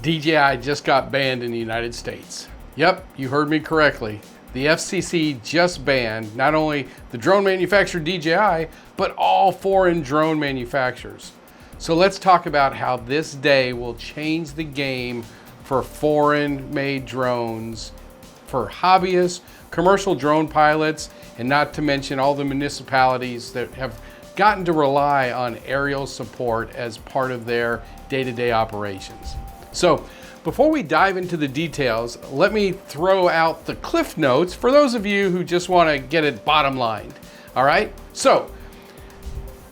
DJI just got banned in the United States. Yep, you heard me correctly. The FCC just banned not only the drone manufacturer DJI, but all foreign drone manufacturers. So let's talk about how this day will change the game for foreign-made drones, for hobbyists, commercial drone pilots, and not to mention all the municipalities that have gotten to rely on aerial support as part of their day-to-day operations. So before we dive into the details, let me throw out the cliff notes for those of you who just want to get it bottom lined. All right, so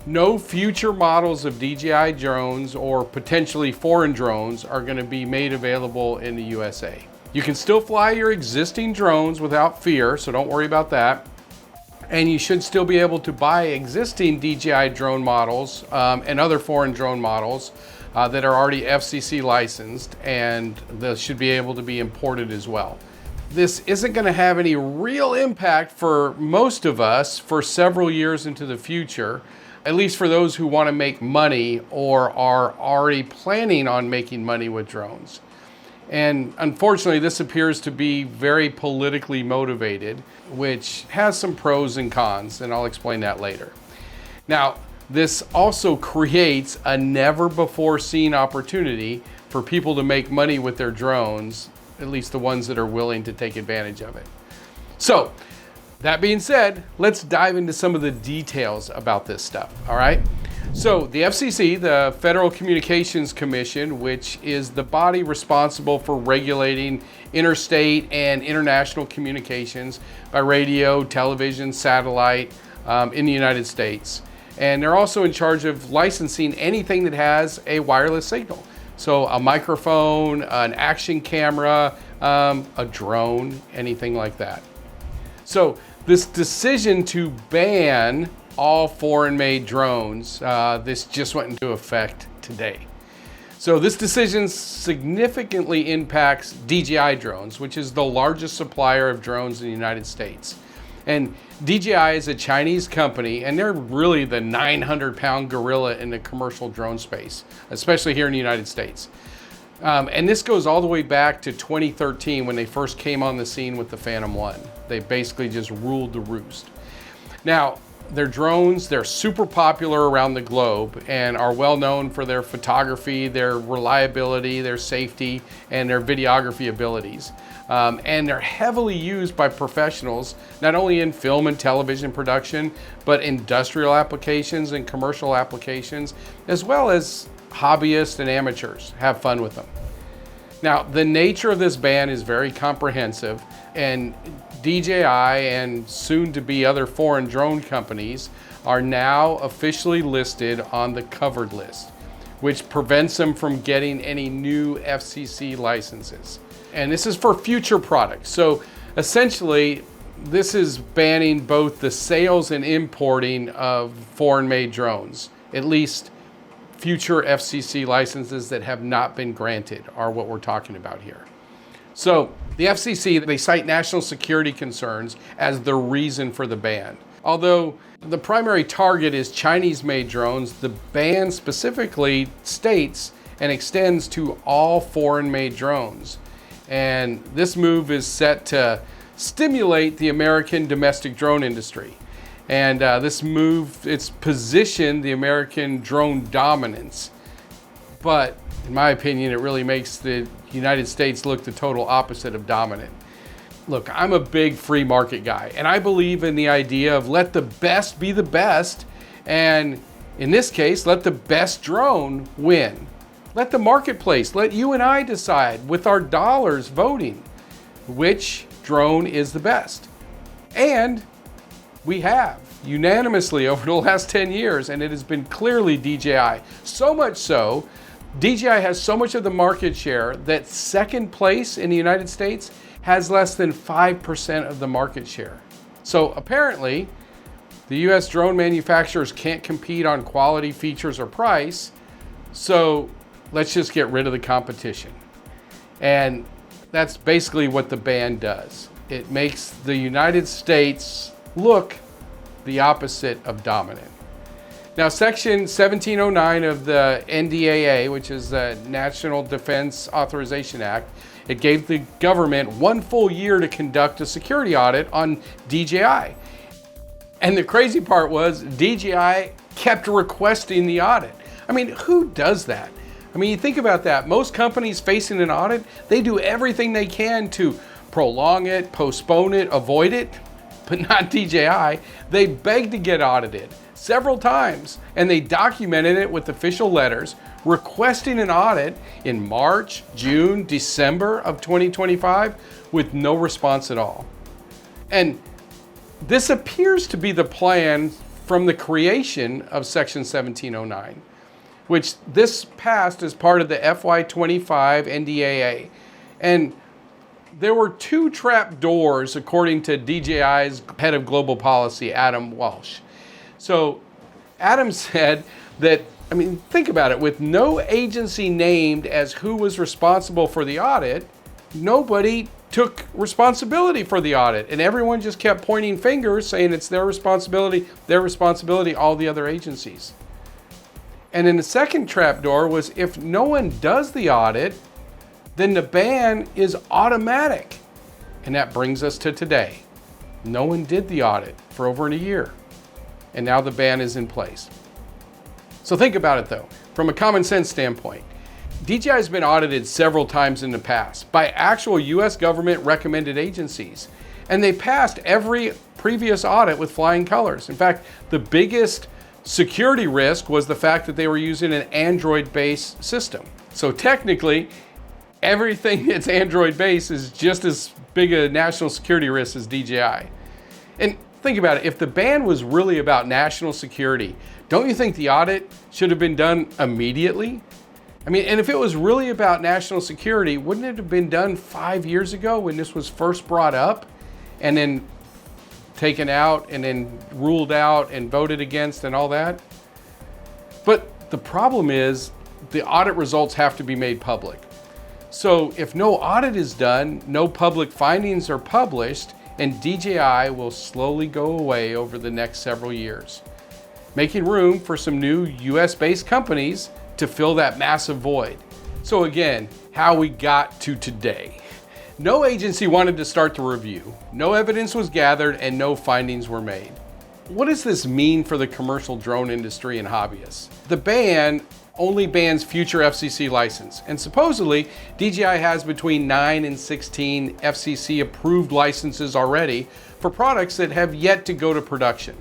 no future models of DJI drones or potentially foreign drones are going to be made available in the USA. You can still fly your existing drones without fear, so don't worry about that. And you should still be able to buy existing DJI drone models and other foreign drone models that are already FCC licensed, and they should be able to be imported as well. This isn't going to have any real impact for most of us for several years into the future, at least for those who want to make money or are already planning on making money with drones. And unfortunately, this appears to be very politically motivated, which has some pros and cons, and I'll explain that later. Now, this also creates a never before seen opportunity for people to make money with their drones, at least the ones that are willing to take advantage of it. So, that being said, let's dive into some of the details about this stuff, all right? So the FCC, the Federal Communications Commission, which is the body responsible for regulating interstate and international communications by radio, television, satellite in the United States. And they're also in charge of licensing anything that has a wireless signal. So a microphone, an action camera, a drone, anything like that. So this decision to ban all foreign-made drones, this just went into effect today. So this decision significantly impacts DJI drones, which is the largest supplier of drones in the United States. And DJI is a Chinese company, and they're really the 900-pound gorilla in the commercial drone space, especially here in the United States. And this goes all the way back to 2013 when they first came on the scene with the Phantom 1. They basically just ruled the roost. Now, their drones, they're super popular around the globe and are well known for their photography, their reliability, their safety, and their videography abilities. And they're heavily used by professionals, not only in film and television production, but industrial applications and commercial applications, as well as hobbyists and amateurs have fun with them. Now, the nature of this ban is very comprehensive, and DJI and soon to be other foreign drone companies are now officially listed on the covered list, which prevents them from getting any new FCC licenses. And this is for future products. So essentially, this is banning both the sales and importing of foreign-made drones, at least future FCC licenses that have not been granted are what we're talking about here. So the FCC, they cite national security concerns as the reason for the ban. Although the primary target is Chinese-made drones, the ban specifically states and extends to all foreign-made drones. And this move is set to stimulate the American domestic drone industry. And this move, it's positioned the American drone dominance. But in my opinion, it really makes the United States look the total opposite of dominant. Look, I'm a big free market guy, and I believe in the idea of let the best be the best, and in this case, let the best drone win. Let the marketplace, let you and I decide with our dollars voting which drone is the best. And we have unanimously over the last 10 years, and it has been clearly DJI. So much so, DJI has so much of the market share that second place in the United States has less than 5% of the market share. So apparently, the US drone manufacturers can't compete on quality, features, or price, so let's just get rid of the competition. And that's basically what the ban does. It makes the United States look the opposite of dominant. Now, Section 1709 of the NDAA, which is the National Defense Authorization Act, it gave the government 1 full year to conduct a security audit on DJI. And the crazy part was DJI kept requesting the audit. I mean, who does that? I mean, you think about that. Most companies facing an audit, they do everything they can to prolong it, postpone it, avoid it, but not DJI. They begged to get audited several times, and they documented it with official letters requesting an audit in March, June, December of 2025 with no response at all. And this appears to be the plan from the creation of Section 1709, which this passed as part of the FY25 NDAA. And there were 2 trap doors, according to DJI's head of global policy, Adam Walsh. So Adam said that, I mean, think about it, with no agency named as who was responsible for the audit, nobody took responsibility for the audit, and everyone just kept pointing fingers saying it's their responsibility, all the other agencies. And then the second trapdoor was if no one does the audit, then the ban is automatic. And that brings us to today. No one did the audit for over a year, and now the ban is in place. So think about it though, from a common sense standpoint. DJI has been audited several times in the past by actual US government recommended agencies, and they passed every previous audit with flying colors. In fact, the biggest security risk was the fact that they were using an Android-based system. So technically, everything that's Android-based is just as big a national security risk as DJI. And think about it, if the ban was really about national security, don't you think the audit should have been done immediately? I mean, and if it was really about national security, wouldn't it have been done 5 years ago when this was first brought up and then taken out and then ruled out and voted against and all that? But the problem is the audit results have to be made public. So if no audit is done, no public findings are published, and DJI will slowly go away over the next several years, making room for some new US-based companies to fill that massive void. So again, how we got to today. No agency wanted to start the review, no evidence was gathered, and no findings were made. What does this mean for the commercial drone industry and hobbyists? The ban only bans future FCC license, and supposedly DJI has between 9 and 16 FCC approved licenses already for products that have yet to go to production.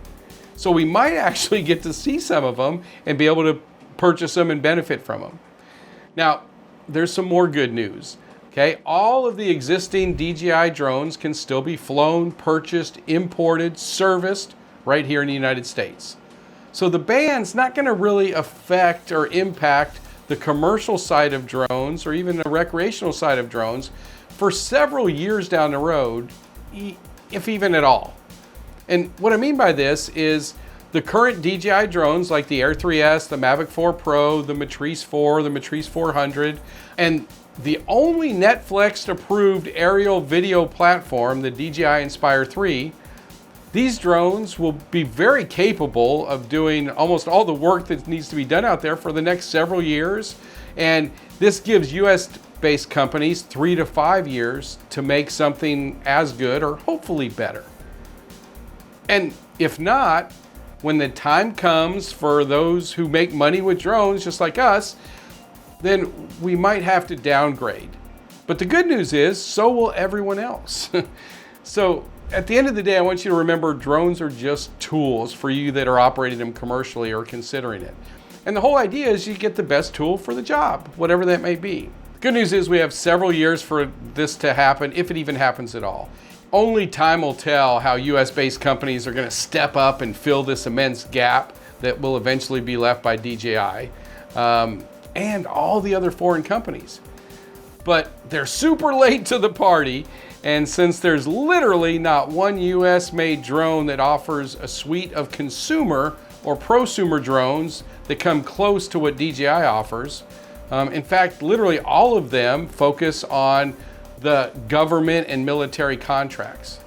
So we might actually get to see some of them and be able to purchase them and benefit from them. Now, there's some more good news. Okay, all of the existing DJI drones can still be flown, purchased, imported, serviced right here in the United States. So the ban's not going to really affect or impact the commercial side of drones or even the recreational side of drones for several years down the road, if even at all. And what I mean by this is the current DJI drones like the Air 3S, the Mavic 4 Pro, the Matrice 4, the Matrice 400, and the only Netflix approved aerial video platform, the DJI Inspire 3, these drones will be very capable of doing almost all the work that needs to be done out there for the next several years. And this gives US-based companies 3 to 5 years to make something as good or hopefully better. And if not, when the time comes for those who make money with drones, just like us, then we might have to downgrade. But the good news is, so will everyone else. So at the end of the day, I want you to remember drones are just tools for you that are operating them commercially or considering it. And the whole idea is you get the best tool for the job, whatever that may be. The good news is we have several years for this to happen, if it even happens at all. Only time will tell how US-based companies are going to step up and fill this immense gap that will eventually be left by DJI and all the other foreign companies. But they're super late to the party, and since there's literally not one US-made drone that offers a suite of consumer or prosumer drones that come close to what DJI offers, in fact, literally all of them focus on the government and military contracts.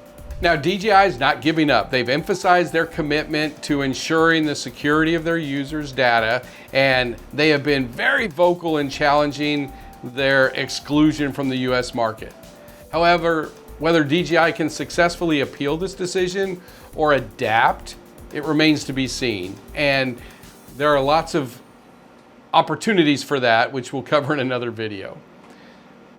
Now, DJI is not giving up. They've emphasized their commitment to ensuring the security of their users' data, and they have been very vocal in challenging their exclusion from the US market. However, whether DJI can successfully appeal this decision or adapt, it remains to be seen. And there are lots of opportunities for that, which we'll cover in another video.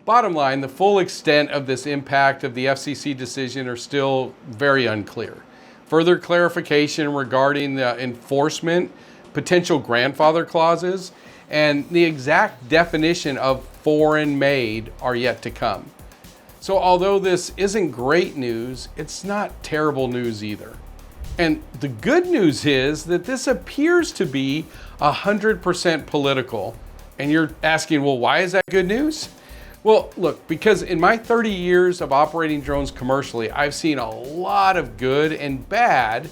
Bottom line, the full extent of this impact of the FCC decision are still very unclear. Further clarification regarding the enforcement, potential grandfather clauses, and the exact definition of foreign made are yet to come. So although this isn't great news, it's not terrible news either. And the good news is that this appears to be 100% political. And you're asking, well, why is that good news? Well, look, because in my 30 years of operating drones commercially, I've seen a lot of good and bad,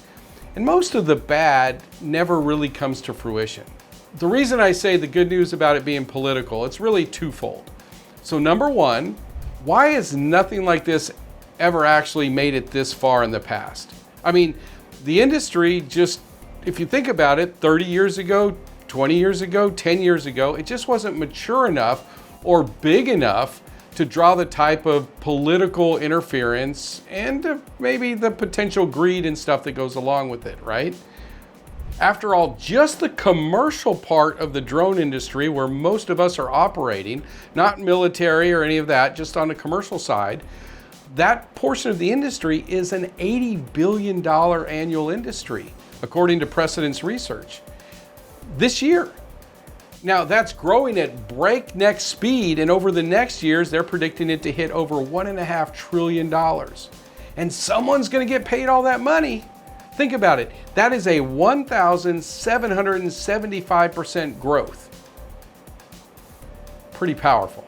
and most of the bad never really comes to fruition. The reason I say the good news about it being political, it's really twofold. So number one, why has nothing like this ever actually made it this far in the past? I mean, the industry just, if you think about it, 30 years ago, 20 years ago, 10 years ago, it just wasn't mature enough or big enough to draw the type of political interference and maybe the potential greed and stuff that goes along with it, right? After all, just the commercial part of the drone industry where most of us are operating, not military or any of that, just on the commercial side, that portion of the industry is an $80 billion annual industry, according to Precedence Research, this year. Now that's growing at breakneck speed, and over the next years, they're predicting it to hit over $1.5 trillion. And someone's gonna get paid all that money. Think about it, that is a 1,775% growth. Pretty powerful.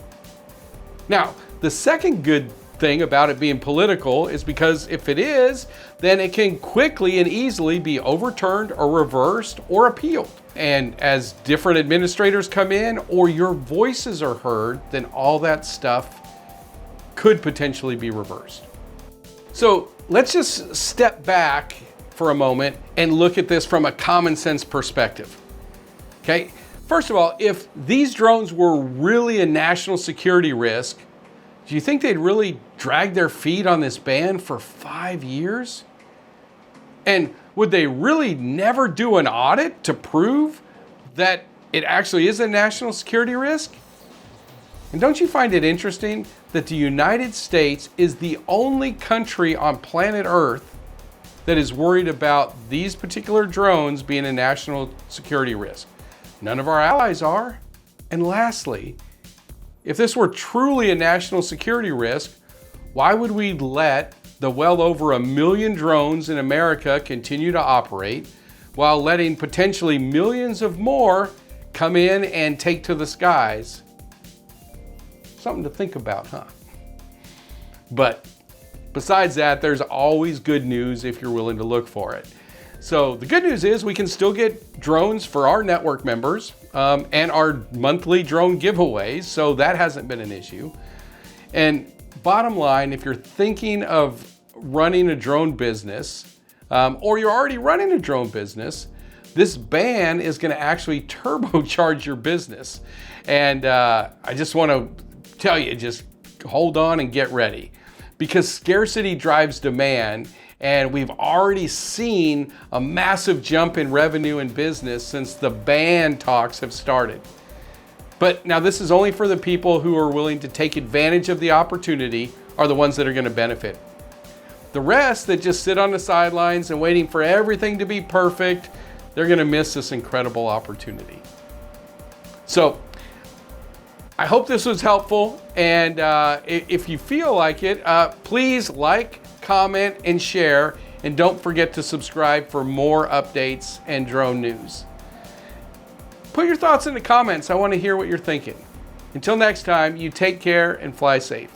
Now, the second good thing about it being political is because if it is, then it can quickly and easily be overturned or reversed or appealed. And as different administrators come in or your voices are heard, then all that stuff could potentially be reversed. So let's just step back for a moment and look at this from a common sense perspective. Okay, first of all, if these drones were really a national security risk, do you think they'd really drag their feet on this ban for 5 years? And would they really never do an audit to prove that it actually is a national security risk? And don't you find it interesting that the United States is the only country on planet Earth that is worried about these particular drones being a national security risk? None of our allies are. And lastly, if this were truly a national security risk, why would we let the well over 1 million drones in America continue to operate while letting potentially millions of more come in and take to the skies? Something to think about, huh? But besides that, there's always good news if you're willing to look for it. So the good news is we can still get drones for our network members and our monthly drone giveaways, so that hasn't been an issue. And bottom line, if you're thinking of running a drone business, or you're already running a drone business, this ban is gonna actually turbocharge your business. And I just wanna tell you, just hold on and get ready, because scarcity drives demand, and we've already seen a massive jump in revenue and business since the ban talks have started. But now this is only for the people who are willing to take advantage of the opportunity, are the ones that are going to benefit. The rest that just sit on the sidelines and waiting for everything to be perfect, they're going to miss this incredible opportunity. So I hope this was helpful, and if you feel like it, please like, comment, and share, and don't forget to subscribe for more updates and drone news. Put your thoughts in the comments. I want to hear what you're thinking. Until next time, you take care and fly safe.